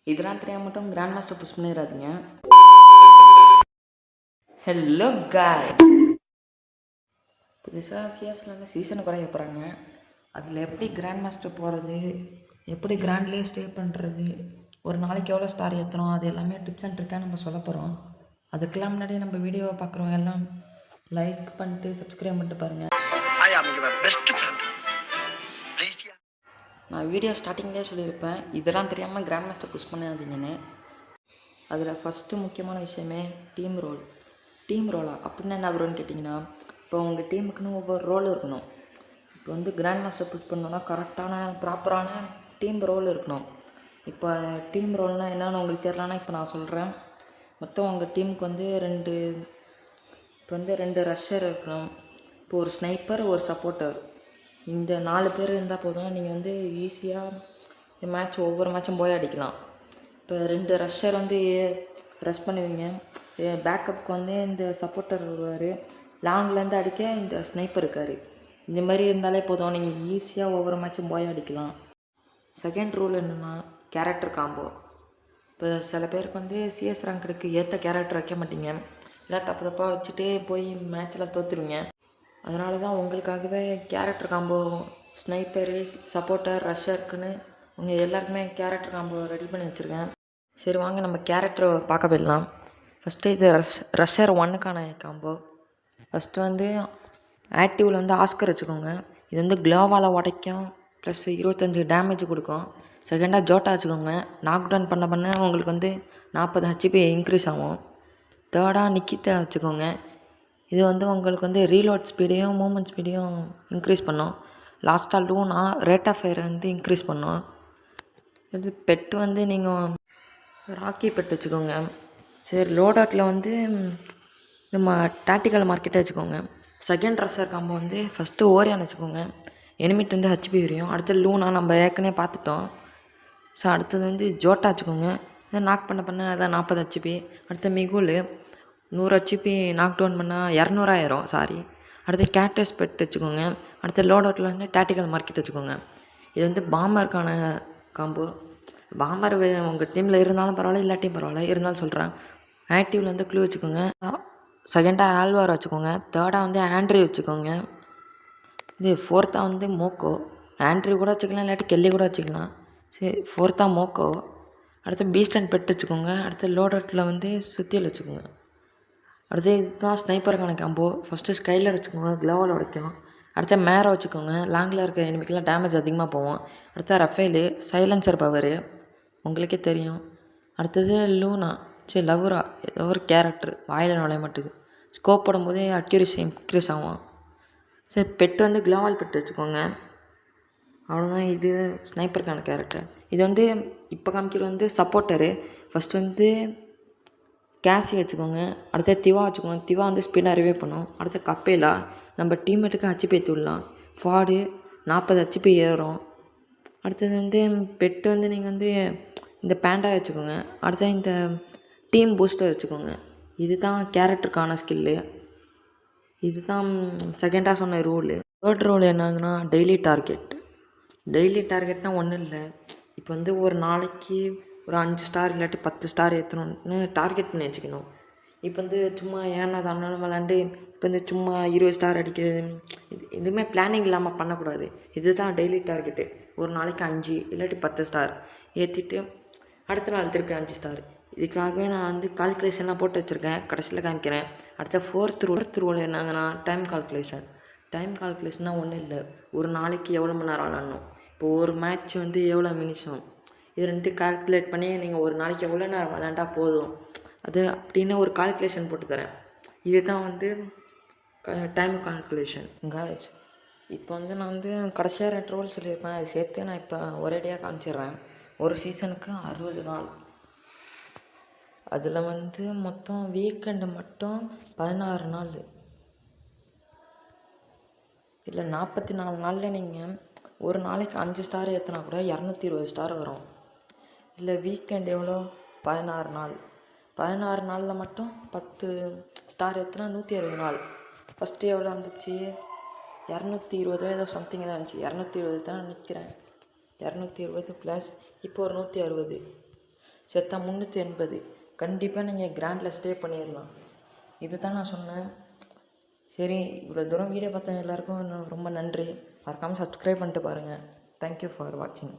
இதெல்லாம் தெரியாம மட்டும் கிராண்ட் மாஸ்டர் புஷ் பண்ணிடாதீங்க. ஹலோ காய்ஸ், புதுசாக சிஎஸ்ல வந்து சீசன் குறைய போகிறாங்க. அதில் எப்படி கிராண்ட் மாஸ்டர் போகிறது, எப்படி கிராண்ட்லேயே ஸ்டே பண்ணுறது, ஒரு நாளைக்கு எவ்வளோ ஸ்டார் ஏற்றணும், அது எல்லாமே டிப்ஸ் அண்ட் ட்ரிக்காக நம்ம சொல்ல போகிறோம். அதுக்கெல்லாம் முன்னாடியே நம்ம வீடியோவை பார்க்குறவங்க எல்லாம் லைக் பண்ணிட்டு சப்ஸ்கிரைப் பண்ணிட்டு பாருங்கள். நான் வீடியோ ஸ்டார்டிங்லேயே சொல்லியிருப்பேன், இதெல்லாம் தெரியாமல் கிராண்ட் மாஸ்டர் புஷ் பண்ணாதீங்கன்னு. அதில் ஃபஸ்ட்டு முக்கியமான விஷயமே டீம் ரோலா அப்படின்னா என்ன வரும்னு கேட்டிங்கன்னா, இப்போ உங்கள் டீமுக்குன்னு ஒவ்வொரு ரோல் இருக்கணும். இப்போ வந்து கிராண்ட் மாஸ்டர் புஷ் பண்ணணுன்னா கரெக்டான ப்ராப்பரான டீம் ரோல் இருக்கணும். இப்போ டீம் ரோல்னால் என்னென்னு உங்களுக்கு தெரியலனா இப்போ நான் சொல்கிறேன். மொத்தம் உங்கள் டீமுக்கு வந்து ரெண்டு ரஷ்ஷர் இருக்கணும். இப்போ ஒரு ஸ்னைப்பர், ஒரு சப்போர்ட்டர், இந்த 4 பேர் இருந்தால் போதும். நீங்கள் வந்து ஈஸியாக ஒவ்வொரு மேட்சும் போய் அடிக்கலாம். இப்போ 2 ரஷ்ஷர் வந்து ரஷ் பண்ணுவீங்க, பேக்கப்புக்கு வந்து இந்த சப்போர்ட்டர் வருவார், லாங்லேருந்து அடிக்க இந்த ஸ்னைப்பர் இருக்கார். இந்த மாதிரி இருந்தாலே போதும், நீங்கள் ஈஸியாக ஒவ்வொரு மேட்சும் போய் அடிக்கலாம். செகண்ட் ரூல் என்னென்னா கேரக்டர் காம்போ. இப்போ சில பேருக்கு வந்து சிஎஸ் ரேங்க்கு ஏற்ற கேரக்டர் வைக்க மாட்டீங்க, இல்லை தப்பாக வச்சுட்டே போய் மேட்ச்சில் தோற்றுருவீங்க. அதனால தான் உங்களுக்காகவே கேரக்டர் காம்போ, ஸ்னைப்பரு, சப்போர்ட்டர், ரஷ்ஷருக்குன்னு உங்கள் எல்லாருக்குமே கேரக்டர் காம்போ ரெடி பண்ணி வச்சுருக்கேன். சரி வாங்க நம்ம கேரக்டர் பார்க்க போயிடலாம். ஃபஸ்ட்டு இது ரஷ்ஷர் 1க்கான காம்போ. ஃபஸ்ட்டு வந்து ஆக்டிவில் வந்து ஆஸ்கர் வச்சுக்கோங்க. இது வந்து க்ளோவால் உடைக்கும், ப்ளஸ் 25 டேமேஜ் கொடுக்கும். செகண்டாக ஜோட்டா வச்சுக்கோங்க. நாக் டவுன் பண்ண உங்களுக்கு வந்து 40 ஹெச்பி இன்க்ரீஸ் ஆகும். தேர்டாக நிக்கிட்டா வச்சுக்கோங்க. இது வந்து உங்களுக்கு வந்து ரீலோட் ஸ்பீடையும் மூமெண்ட் ஸ்பீடையும் இன்க்ரீஸ் பண்ணும். லாஸ்ட்டாக லூனா ரேட் ஆஃப் ஃபயரை வந்து இன்க்ரீஸ் பண்ணும். இது பெட்டு வந்து நீங்கள் ராக்கி பெட் வச்சுக்கோங்க. சரி, லோடவுட்டில் வந்து நம்ம டாக்டிக்கல் மார்க்கெட்டை வச்சுக்கோங்க. செகண்ட் ரஷ்ஷர் காம்போ வந்து ஃபஸ்ட்டு ஓரியான் வச்சுக்கோங்க. எனிமிட் வந்து ஹெச்பி வரையும். அடுத்து லூனா நம்ம ஏற்கனவே பார்த்துட்டோம். ஸோ அடுத்தது வந்து ஜோட்டா வச்சுக்கோங்க. இதை நாக் பண்ண அதான் 40 ஹெச்பி. அடுத்து மிகுல் 100 ஹெச்பி நாக் டவுன் பண்ணால் 200 ஆயிரும். அடுத்து கேட்டஸ் பெட் வச்சுக்கோங்க. அடுத்து லோடவுட்டில் வந்து டாக்டிக்கல் மார்க்கெட் வச்சுக்கோங்க. இது வந்து பாம்பருக்கான காம்போ. பாம்பர் உங்கள் டீமில் இருந்தாலும் பரவாயில்ல, இல்லாட்டியும் பரவாயில்ல, இருந்தாலும் சொல்கிறேன். ஆக்டிவில் வந்து க்ளூ வச்சுக்கோங்க. செகண்டாக ஆல்வார் வச்சுக்கோங்க. தேர்டாக வந்து ஆண்ட்ரி வச்சுக்கோங்க. இது ஃபோர்த்தாக வந்து மோக்கோ. ஆண்ட்ரி கூட வச்சுக்கலாம், இல்லாட்டி கெல்லி கூட வச்சுக்கலாம். சரி, ஃபோர்த்தாக மோக்கோ. அடுத்து பீஸ்ட் அண்ட் பெட் வச்சுக்கோங்க. அடுத்து லோடவுட்டில் வந்து சுத்தியல் வச்சுக்கோங்க. அடுத்து இதுதான் ஸ்னைப்பருக்கான காம்போ. ஃபஸ்ட்டு ஸ்கைலர் வச்சுக்கோங்க, க்ளோவால் உடைக்கும். அடுத்த மேரோ வச்சுக்கோங்க, லாங்கில் இருக்க எனிமிக்கெலாம் டேமேஜ் அதிகமாக போகும். அடுத்த ரஃபேலு சைலன்சர் பவரு உங்களுக்கே தெரியும். அடுத்தது லூனா, லவ்ரா, ஏதோ ஒரு கேரக்டர் வாயில் நுழைய மாட்டுது. ஸ்கோப் போடும்போதே அக்யூரேசி இன்க்ரீஸ் ஆகும். சரி, பெட்டு வந்து க்ளோவால் பெட்டு வச்சுக்கோங்க. அவ்வளோதான், இது ஸ்னைப்பருக்கான கேரக்டர். இது வந்து இப்போ காமிக்கிறது வந்து சப்போர்ட்டரு. ஃபஸ்ட்டு வந்து கேசி வச்சுக்கோங்க. அடுத்து திவா வச்சுக்கோங்க. திவா வந்து ஸ்பீடாக ரிவைவ் பண்ணும். அடுத்து கப்பேலா, நம்ம டீம்மேட்டுக்கு ஹெச்பி ஏற்றி விடலாம். ஃபாடு 40 ஹெச்பி ஏறும். அடுத்தது வந்து பெட்டு வந்து நீங்கள் வந்து இந்த பேண்டா வச்சுக்கோங்க. அடுத்து இந்த டீம் பூஸ்டர் வச்சுக்கோங்க. இது தான் கேரக்டருக்கான ஸ்கில்லு. இது தான் செகண்டாக சொன்ன ரூலு. தேர்ட் ரூல் என்னதுன்னா டெய்லி டார்கெட்னால் ஒன்றும் இல்லை. இப்போ வந்து ஒரு நாளைக்கு ஒரு 5 ஸ்டார் இல்லாட்டி 10 ஸ்டார் ஏற்றணும்னு டார்கெட் பண்ணி வச்சுக்கணும். இப்போ வந்து சும்மா ஏன்னா தானாலும் விளாண்டு இப்போ வந்து சும்மா 20 ஸ்டார் அடிக்கிறது, எதுவுமே பிளானிங் இல்லாமல் பண்ணக்கூடாது. இது தான் டெய்லி டார்கெட்டு. ஒரு நாளைக்கு 5 இல்லாட்டி 10 ஸ்டார் ஏற்றிட்டு அடுத்த நாள் திருப்பி 5 ஸ்டார். இதுக்காகவே நான் வந்து கால்குலேஷன்லாம் போட்டு வச்சுருக்கேன், கடைசியில் காமிக்கிறேன். அடுத்த ஃபோர்த் ரூல் என்னதுன்னா டைம் கால்குலேஷனாக ஒன்றும் இல்லை. ஒரு நாளைக்கு எவ்வளோ மணி நேரம் விளாடணும், இப்போது ஒரு மேட்ச் வந்து எவ்வளோ மினிஷம், இது 2 கால்குலேட் பண்ணி நீங்கள் ஒரு நாளைக்கு எவ்வளோ நேரம் விளாண்டா போதும் அது அப்படின்னு ஒரு கால்குலேஷன் போட்டு தரேன். இது தான் வந்து டைம் கால்குலேஷன் காய்ஸ். இப்போ வந்து நான் வந்து கடைசியாக 2 ரூல் சொல்லியிருப்பேன், அது சேர்த்து நான் இப்போ ஒரேடியாக காமிச்சிடுறேன். ஒரு சீசனுக்கு 60 நாள். அதில் வந்து மொத்தம் வீக்கெண்டு மட்டும் 16 நாள், இல்லை 44 நாளில் நீங்கள் ஒரு நாளைக்கு 5 ஸ்டார் ஏற்றினா கூட 220 ஸ்டார் வரும். இல்லை வீக்கெண்ட் எவ்வளோ 16 நாளில் மட்டும் 10 ஸ்டார் ஏற்றினா 160 நாள். ஃபஸ்ட்டு எவ்வளோ வந்துச்சு 220 ஏதோ சம்திங் தான் இருந்துச்சு. 220 தான் நிற்கிறேன். 220 ப்ளஸ் இப்போ ஒரு 160. செத்தா 380. கண்டிப்பாக நீங்கள் கிராண்டில் ஸ்டே பண்ணிடலாம். இது தான் நான் சொன்னேன். சரி, இவ்வளோ தூரம் வீடியோ பார்த்தவங்க எல்லாருக்கும் ரொம்ப நன்றி. மறக்காமல் சப்ஸ்கிரைப் பண்ணிட்டு பாருங்கள். தேங்க்யூ ஃபார் வாட்சிங்.